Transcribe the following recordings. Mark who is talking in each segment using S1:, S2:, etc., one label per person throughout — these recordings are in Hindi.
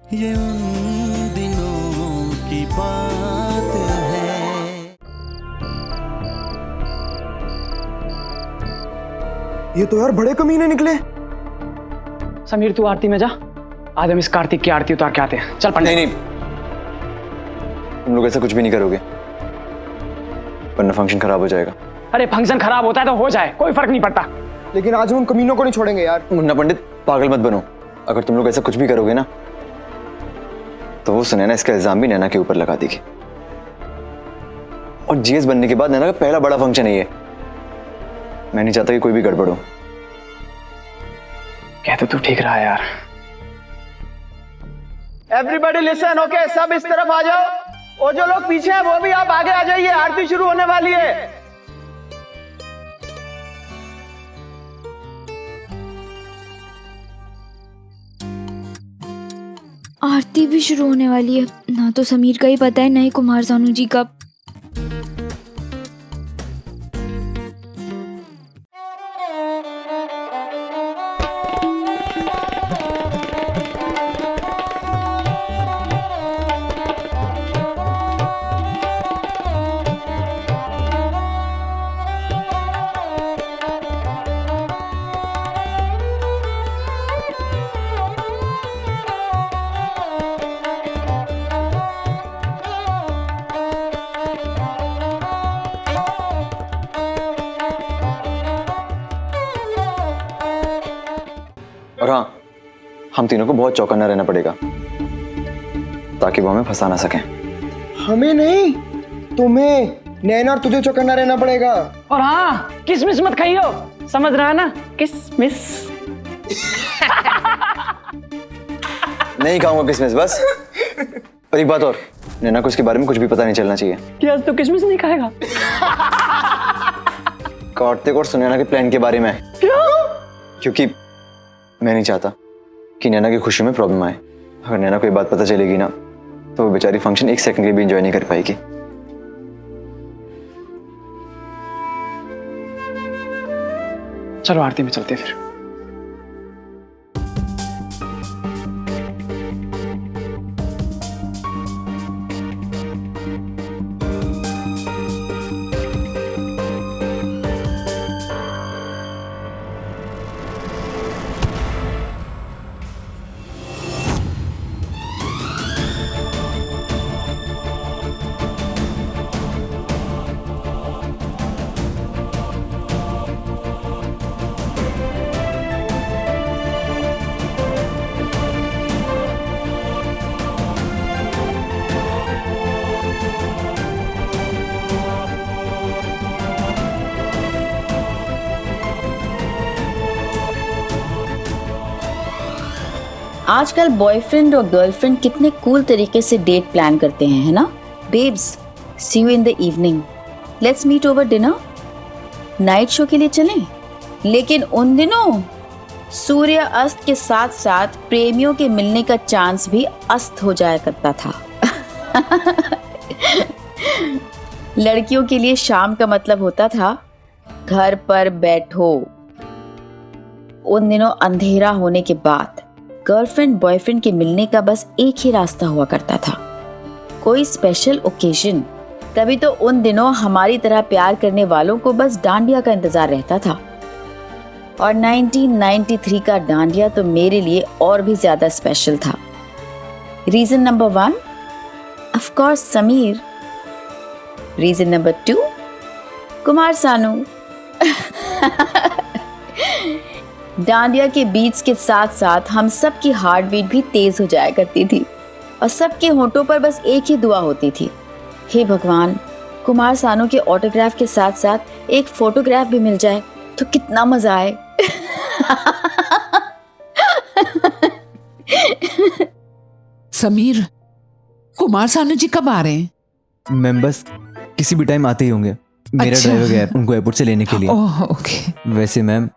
S1: ये उन दिनों की बात है।
S2: ये तो यार बड़े कमीने निकले।
S3: समीर तू आरती में जा, आज हम इस कार्तिक की आरती उतार के आते हैं। चल पंडित।
S4: नहीं, तुम लोग ऐसा कुछ भी नहीं करोगे, वरना फंक्शन खराब हो जाएगा।
S3: अरे फंक्शन खराब होता है तो हो जाए, कोई फर्क नहीं पड़ता।
S2: लेकिन आज हम उन कमीनों को नहीं छोड़ेंगे यार।
S4: मुन्ना पंडित पागल मत बनो। अगर तुम लोग ऐसा कुछ भी करोगे ना तो वो सुनैना इसका इल्जाम भी नैना के ऊपर लगा देगी। और जीएस बनने के बाद नैना का पहला बड़ा फंक्शन है ये। मैं नहीं चाहता कि कोई भी गड़बड़ हो।
S3: कह तो तू ठीक रहा है यार।
S5: एवरीबॉडी लिसन, ओके सब इस तरफ आ जाओ। और जो लोग पीछे हैं वो भी आप आगे आ जाइए, आरती शुरू होने वाली है।
S6: आरती भी शुरू होने वाली है। ना तो समीर का ही पता है, ना ही कुमार सानू जी का।
S4: और हाँ, हम तीनों को बहुत चौकन्ना रहना पड़ेगा ताकि वो हमें फंसा ना सकें।
S2: हमें नहीं, तुम्हें, नैना और तुझे चौकन्ना रहना पड़ेगा।
S3: और हाँ, किसमिस मत खाइयो, समझ रहा है ना? किसमिस।
S4: नहीं खाऊंगा किसमिस बस। और एक बात और, नैना को इसके बारे में कुछ भी पता नहीं चलना चाहिए।
S3: कि आज तो किसमिस नहीं खाएगा।
S4: कार्तिक और सुनैना के प्लान के बारे में।
S3: क्यों?
S4: क्योंकि मैं नहीं चाहता कि नैना की खुशी में प्रॉब्लम आए। अगर नैना को ये बात पता चलेगी ना तो वो बेचारी फंक्शन एक सेकंड के लिए भी एंजॉय नहीं कर पाएगी।
S3: चलो आरती में चलते हैं फिर।
S7: आजकल बॉयफ्रेंड और गर्लफ्रेंड कितने कूल तरीके से डेट प्लान करते हैं, है ना? Babes, see you in the evening, let's meet over dinner. Night show के लिए चलें? लेकिन उन दिनों सूर्य अस्त के साथ साथ प्रेमियों के मिलने का चांस भी अस्त हो जाया करता था। लड़कियों के लिए शाम का मतलब होता था घर पर बैठो। उन दिनों अंधेरा होने के बाद गर्लफ्रेंड बॉयफ्रेंड के मिलने का बस एक ही रास्ता हुआ करता था, कोई स्पेशल ओकेजन। तभी तो उन दिनों हमारी तरह प्यार करने वालों को बस डांडिया का इंतजार रहता था। और 1993 का डांडिया तो मेरे लिए और भी ज्यादा स्पेशल था। Reason number 1, of course Sameer. Reason number 2, Kumar Sanu. Dandiya के बीट्स के साथ साथ हम सब की हार्ट बीट भी तेज हो जाया करती थी और सबके होंठों पर बस एक ही दुआ होती थी, हे भगवान, कुमार सानू के ऑटोग्राफ के साथ साथ एक फोटोग्राफ भी मिल जाए तो कितना मजा आए।
S8: समीर, कुमार सानू जी कब आ रहे हैं?
S9: मैम बस किसी भी टाइम आते ही होंगे। मेरा
S8: अच्छा।
S9: ड्राइवर गया है उनको एयरपोर्ट से लेने के लिए।
S8: Oh okay.
S9: वैसे मैम,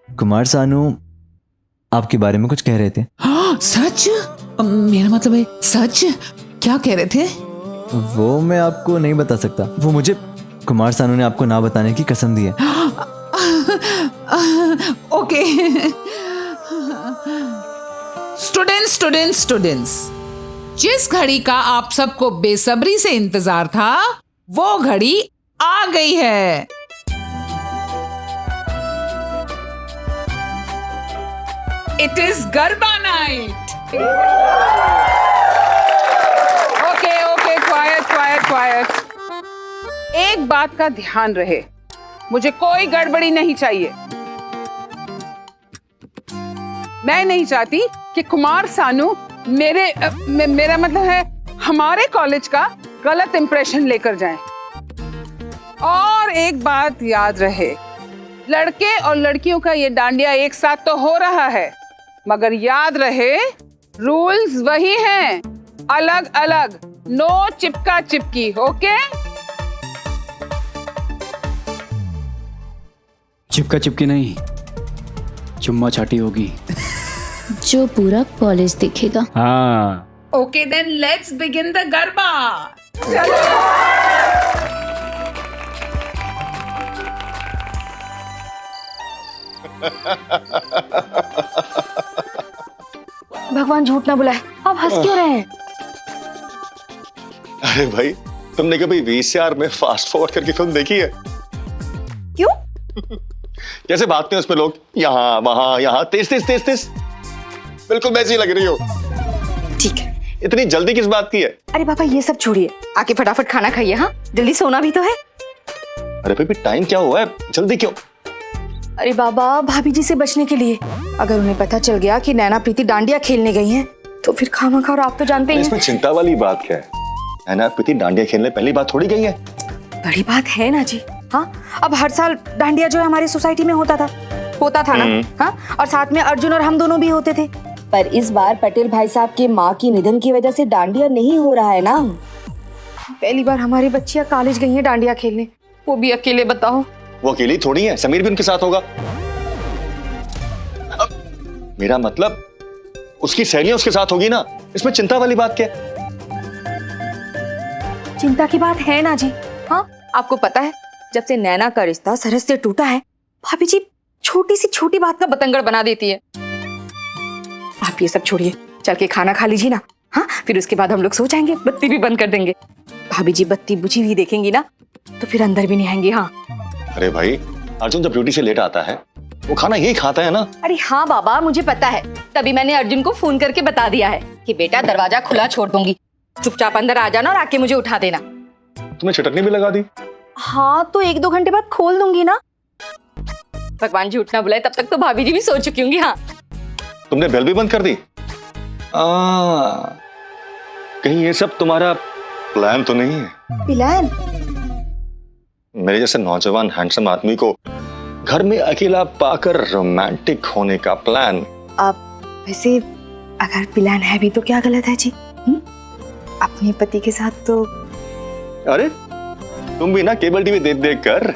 S9: कुमार सानू आपके बारे में कुछ कह रहे थे।
S8: सच? मेरा मतलब है सच? क्या कह रहे थे?
S9: वो मैं आपको नहीं बता सकता। वो मुझे कुमार सानू ने आपको ना बताने की कसम दी है।
S8: ओके। स्टूडेंट्स स्टूडेंट्स स्टूडेंट्स, जिस घड़ी का आप सबको बेसब्री से इंतजार था वो घड़ी आ गई है। It is garba night. Okay okay, quite quite quite. एक बात का ध्यान रहे, मुझे कोई गड़बड़ी नहीं चाहिए। मैं नहीं चाहती कि कुमार सानू मेरा मतलब है हमारे कॉलेज का गलत इंप्रेशन लेकर जाएं। और एक बात याद रहे, लड़के और लड़कियों का ये डांडिया एक साथ तो हो रहा है, मगर याद रहे रूल्स वही हैं, अलग अलग, नो चिपका चिपकी। ओके?
S3: चिपका चिपकी नहीं, चुम्मा चाटी होगी।
S6: जो पूरा कॉलेज देखेगा।
S3: हाँ।
S8: Okay then let's begin the garba. चलो।
S6: भगवान झूठ ना बुलाए, आप हंस क्यों रहे हैं?
S10: अरे भाई, तुमने कभी वीसीआर में फास्ट फॉरवर्ड करके फिल्म देखी है?
S6: क्यों?
S10: कैसे भागते हैं उसमें लोग, यहाँ वहां यहाँ, तेज तेज तेज तेज, बिल्कुल वैसी लग रही हो।
S11: ठीक है,
S10: इतनी जल्दी किस बात की है?
S11: अरे पापा ये सब छोड़िए, आके फटाफट खाना खाइए। हाँ, जल्दी सोना भी तो है।
S10: अरे भाई टाइम क्या हुआ है, जल्दी क्यों?
S11: अरे बाबा, भाभी जी से बचने के लिए। अगर उन्हें पता चल गया कि नैना प्रीति डांडिया खेलने गई हैं, तो फिर खामखा, और आप तो जानते ही हैं।
S10: इसमें चिंता वाली बात क्या है? नैना प्रीति डांडिया खेलने पहली बात थोड़ी गई है।
S11: बड़ी बात है ना जी। हाँ, अब हर साल डांडिया जो है हमारी सोसाइटी में होता था ना। हाँ, और साथ में अर्जुन और हम दोनों भी होते थे। पर इस बार पटेल भाई साहब के माँ की निधन की वजह से डांडिया नहीं हो रहा है ना। पहली बार हमारी बच्चियां कॉलेज गई हैं डांडिया खेलने, वो भी अकेले। बताओ,
S10: वो अकेली थोड़ी है, समीर भी उनके साथ होगा। मेरा मतलब उसकी सहेलियां उसके साथ होगी ना, इसमें चिंता वाली बात क्या है?
S11: चिंता की बात है ना जी। हाँ, आपको पता है जब से नैना का रिश्ता सरस से टूटा है, भाभी जी छोटी सी छोटी बात का बतंगड़ बना देती है। आप ये सब छोड़िए, चल के खाना खा लीजिए ना। हाँ, फिर उसके बाद हम लोग सो जाएंगे, बत्ती भी बंद कर देंगे। भाभी जी बत्ती बुझी हुई देखेंगी ना तो फिर अंदर भी नहीं आएंगे। हाँ।
S10: अरे भाई, अर्जुन जब ड्यूटी से लेट आता है वो खाना यही खाता है ना।
S11: अरे हाँ बाबा, मुझे पता है, तभी मैंने अर्जुन को फोन करके बता दिया है कि बेटा दरवाजा खुला छोड़ दूंगी, चुपचाप अंदर आ जाना और आके मुझे उठा देना।
S10: तुम्हें चटनी भी लगा दी?
S11: हाँ, तो 1-2 घंटे बाद खोल दूंगी ना। भगवान झूठ ना बुलाए, तब तक तो भाभी जी भी सो चुकी होंगी। हाँ।
S10: तुमने बेल भी बंद कर दी? कहीं ये सब तुम्हारा प्लान तो नहीं है?
S11: प्लान?
S10: मेरे जैसे नौजवान हैंडसम आदमी को घर में अकेला पाकर रोमांटिक होने का प्लान?
S11: आप वैसे अगर प्लान है भी तो क्या गलत है जी? अपने पति के साथ तो।
S10: अरे तुम भी ना केबल टीवी देख देख कर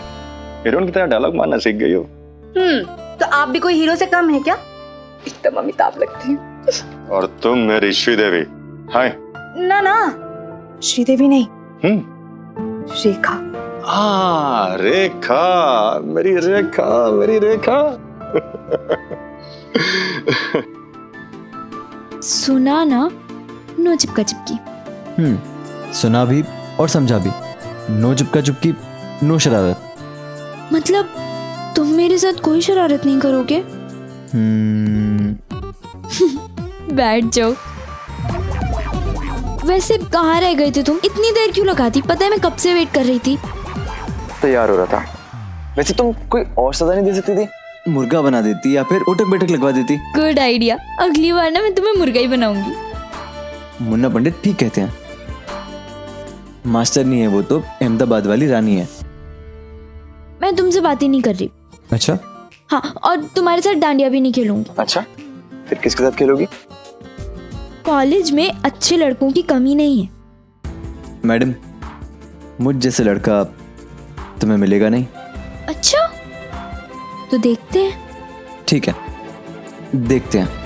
S10: हीरोइन की तरह डायलॉग मारना सीख गई हो।
S11: तो आप भी कोई हीरो से कम है क्या? एकदम अमिताभ लगते हैं।
S10: और तुम मेरी श्रीदेवी। हाय।
S11: ना ना, श्रीदेवी नहीं, रेखा।
S10: रेखा, मेरी रेखा, मेरी रेखा।
S6: सुना ना, नो चिपका चिपकी।
S9: सुना भी और समझा भी। नो चिपका चुपकी, नो शरारत।
S6: मतलब तुम मेरे साथ कोई शरारत नहीं करोगे? बैठ जाओ। वैसे कहाँ रह गए थे तुम? इतनी देर क्यों लगाती? पता है मैं कब से वेट कर रही थी।
S4: तैयार हो रहा था। वैसे तुम कोई और सजा नहीं दे सकती थी?
S9: मुर्गा बना देती या फिर उठक बैठक लगवा देती।
S6: Good idea. अगली बार ना मैं तुम्हें मुर्गा ही बनाऊंगी।
S9: मुन्ना पंडित ठीक कहते हैं। मास्टर नहीं है वो, तो अहमदाबाद वाली रानी है।
S6: मैं तुमसे बात ही नहीं कर रही।
S9: अच्छा।
S6: हाँ, और तुम्हारे साथ डांडिया भी नहीं खेलूंगी।
S4: अच्छा, फिर किसके साथ खेलोगी?
S6: कॉलेज में अच्छे लड़कों की कमी नहीं है।
S9: मैडम, मुझ जैसे लड़का तुम्हें मिलेगा नहीं।
S6: अच्छा, तो देखते हैं।
S9: ठीक है, देखते हैं।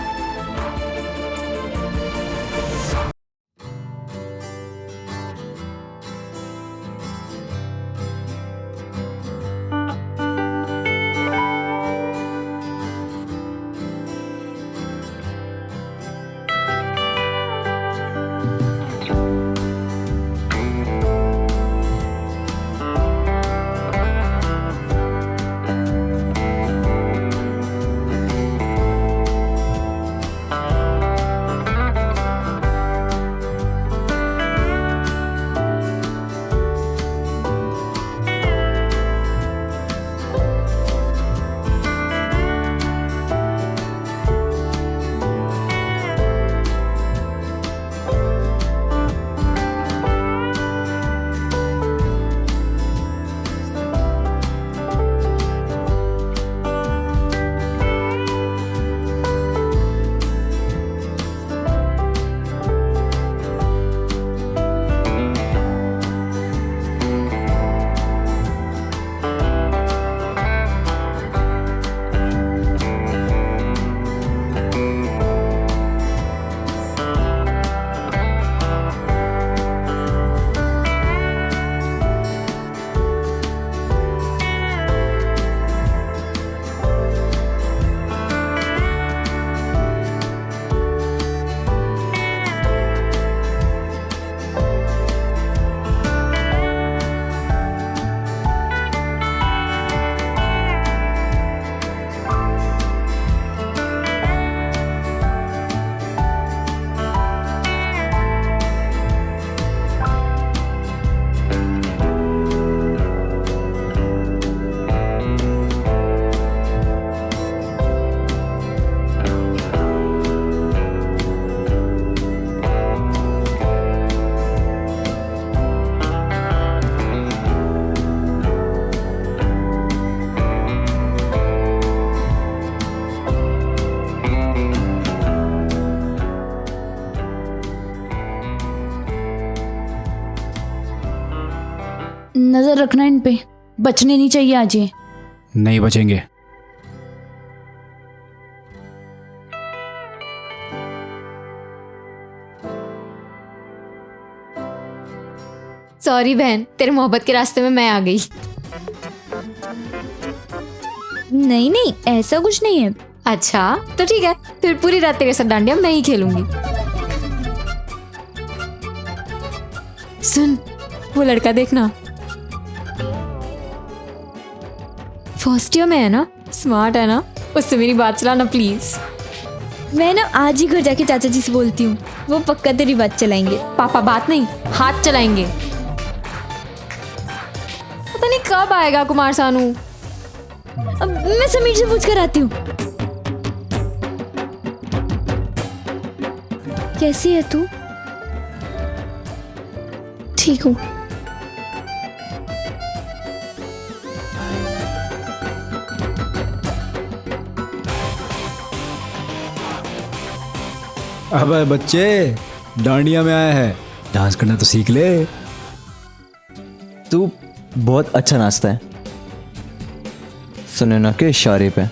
S6: नजर रखना इन पे, बचने नहीं चाहिए आज ये।
S3: नहीं बचेंगे।
S11: सॉरी बहन, तेरे मोहब्बत के रास्ते में मैं आ गई।
S6: नहीं नहीं, ऐसा कुछ नहीं है।
S11: अच्छा तो ठीक है, फिर पूरी रात तेरे साथ डांडिया मैं ही खेलूंगी। सुन, वो लड़का देखना, फर्स्ट ईयर में है ना, स्मार्ट है ना, उससे मेरी बात चलाना प्लीज।
S6: मैं ना आज ही घर जाके चाचा जी से बोलती हूँ, वो पक्का तेरी बात चलाएंगे।
S11: पापा बात नहीं, हाथ चलाएंगे। पता नहीं कब आएगा कुमार सानू।
S6: अब मैं समीर से पूछ कर आती हूँ। कैसी है तू? ठीक हूँ।
S9: अबे बच्चे, डांडिया में आया है, डांस करना तो सीख ले। तू बहुत अच्छा नाचता है, सुनैना के इशारे पे।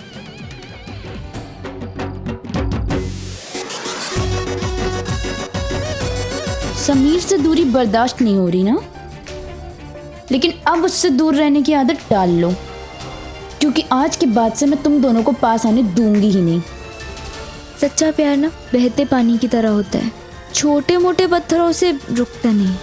S6: समीर से दूरी बर्दाश्त नहीं हो रही ना, लेकिन अब उससे दूर रहने की आदत डाल लो, क्योंकि आज के बाद से मैं तुम दोनों को पास आने दूंगी ही नहीं। सच्चा प्यार ना बहते पानी की तरह होता है, छोटे मोटे पत्थरों से रुकता नहीं।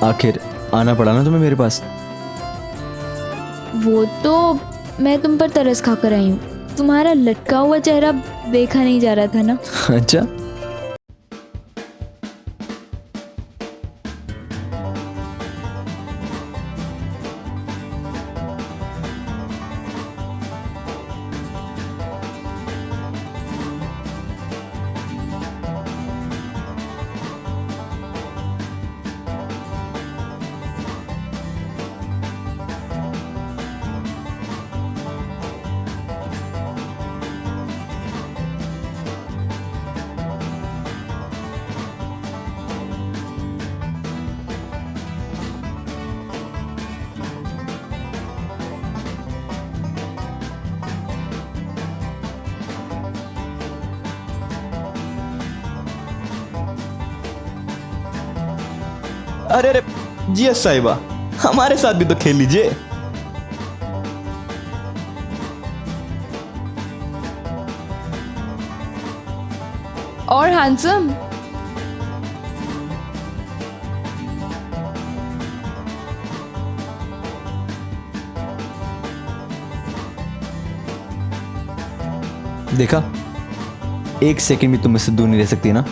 S9: आखिर आना पड़ा ना तुम्हें मेरे पास।
S6: वो तो मैं तुम पर तरस खाकर आई हूँ, तुम्हारा लटका हुआ चेहरा देखा नहीं जा रहा था ना।
S9: अच्छा,
S12: अरे अरे जी साहिबा, हमारे साथ भी तो खेल लीजिए।
S6: और हैंडसम,
S9: देखा, एक सेकंड भी तुम मुझसे दूर नहीं रह सकती ना।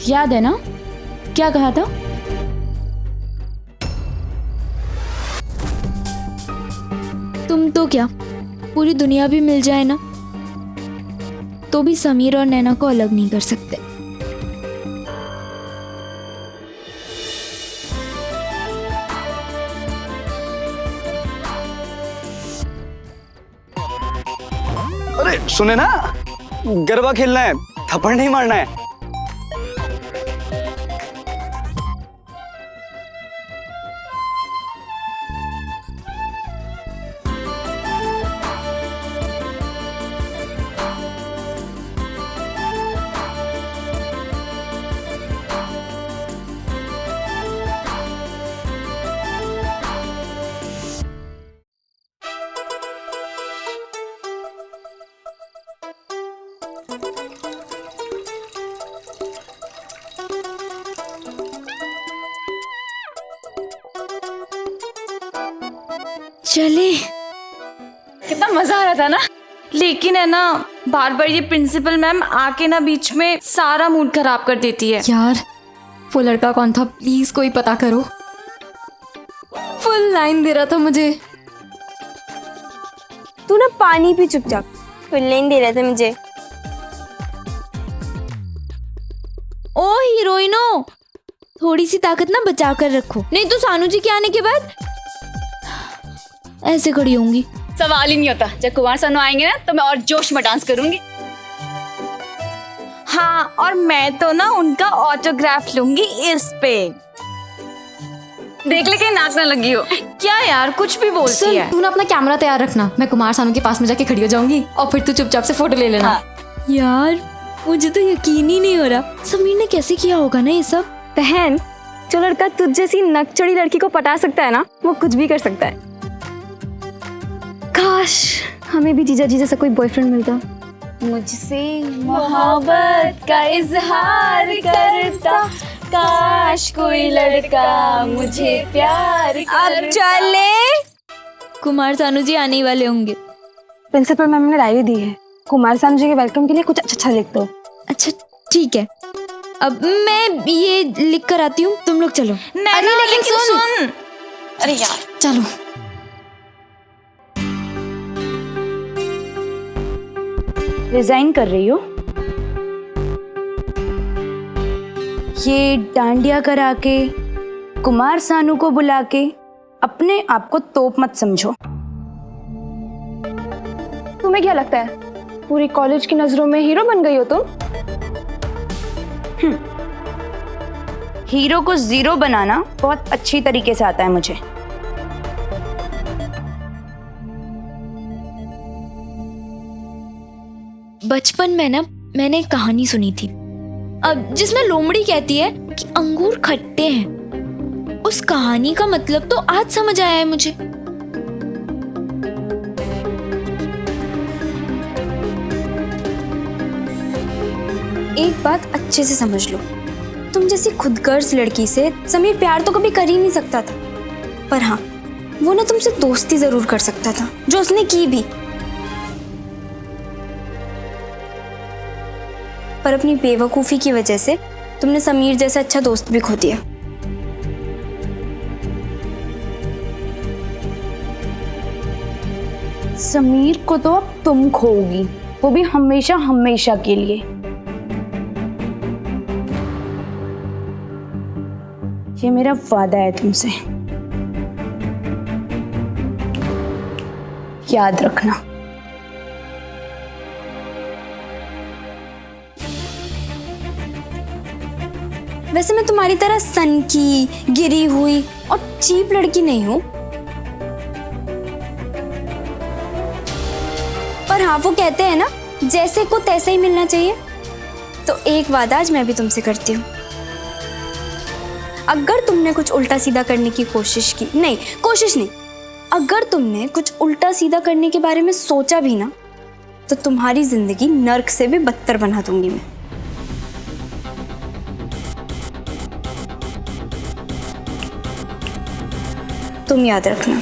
S6: याद है ना क्या कहा था? तुम तो क्या, पूरी दुनिया भी मिल जाए ना, तो भी समीर और नैना को अलग नहीं कर सकते।
S5: अरे सुने ना, गरबा खेलना है, थप्पड़ नहीं मारना है।
S6: चले।
S11: कितना मजा आ रहा था ना।
S6: लेकिन है ना, बार बार ये प्रिंसिपल मैम आके ना बीच में सारा मूड खराब कर देती है।
S11: यार वो लड़का कौन था, प्लीज कोई पता करो। फुल लाइन दे रहा था मुझे।
S13: तू ना पानी पी चुपचाप, फुल लाइन दे रहा था मुझे।
S6: ओ हीरोइनो, थोड़ी सी ताकत ना बचा कर रखो, नहीं तो सानू जी के आने के बाद ऐसे खड़ी होंगी।
S11: सवाल ही नहीं होता, जब कुमार सानू आएंगे ना तो मैं और जोश में डांस करूंगी।
S6: हाँ, और मैं तो ना उनका ऑटोग्राफ लूंगी इस पे।
S11: देख ले कहीं नाक ना लगी हो।
S6: क्या यार, कुछ भी बोलती है।
S11: तू ना अपना कैमरा तैयार रखना, मैं कुमार सानू के पास में जाके खड़ी हो जाऊंगी और फिर तू चुपचाप से फोटो ले लेना।
S6: हाँ। यार मुझे तो यकीन ही नहीं हो रहा, समीर ने कैसे किया होगा ना ये सब।
S13: बहन, जो लड़का तुझ जैसी नकचड़ी लड़की को पटा सकता है ना, वो कुछ भी कर सकता है। काश हमें भी जीजा जी जैसा कोई बॉयफ्रेंड मिलता।
S6: मुझसे मोहब्बत का इजहार करता, काश कोई लड़का मुझे प्यार करता। अब चले, कुमार सानू जी आने ही वाले होंगे।
S13: प्रिंसिपल मैम ने डायरी दी है, कुमार सानू जी के वेलकम के लिए कुछ अच्छा लिख दो।
S6: अच्छा ठीक है, अब मैं ये लिख कर आती हूँ, तुम लोग चलो। अरे लेकिन सुन।
S11: अरे यार
S6: चलो।
S13: रिजाइन कर रही हो? ये डांडिया करा के, कुमार सानू को बुला के अपने आप को तोप मत समझो। तुम्हें क्या लगता है पूरी कॉलेज की नजरों में हीरो बन गई हो तुम? हीरो को जीरो बनाना बहुत अच्छी तरीके से आता है मुझे।
S6: बचपन में ना मैंने एक कहानी सुनी थी, अब जिसमें लोमड़ी कहती है कि अंगूर खट्टे हैं। उस कहानी का मतलब तो आज समझ आया है मुझे।
S13: एक बात अच्छे से समझ लो, तुम जैसी खुदगर्ज लड़की से समीर प्यार तो कभी कर ही नहीं सकता था, पर हाँ वो ना तुमसे दोस्ती जरूर कर सकता था, जो उसने की भी। पर अपनी बेवकूफी की वजह से तुमने समीर जैसा अच्छा दोस्त भी खो दिया। समीर को तो अब तुम खोओगी, वो भी हमेशा हमेशा के लिए। ये मेरा वादा है तुमसे, याद रखना। वैसे मैं तुम्हारी तरह सनकी, गिरी हुई और चीप लड़की नहीं हूं, पर हाँ वो कहते हैं ना, जैसे को तैसे ही मिलना चाहिए। तो एक वादा आज मैं भी तुमसे करती हूँ, अगर तुमने कुछ उल्टा सीधा करने की कोशिश की, नहीं कोशिश नहीं, अगर तुमने कुछ उल्टा सीधा करने के बारे में सोचा भी ना, तो तुम्हारी जिंदगी नर्क से भी बदतर बना दूंगी मैं। तुम याद रखना।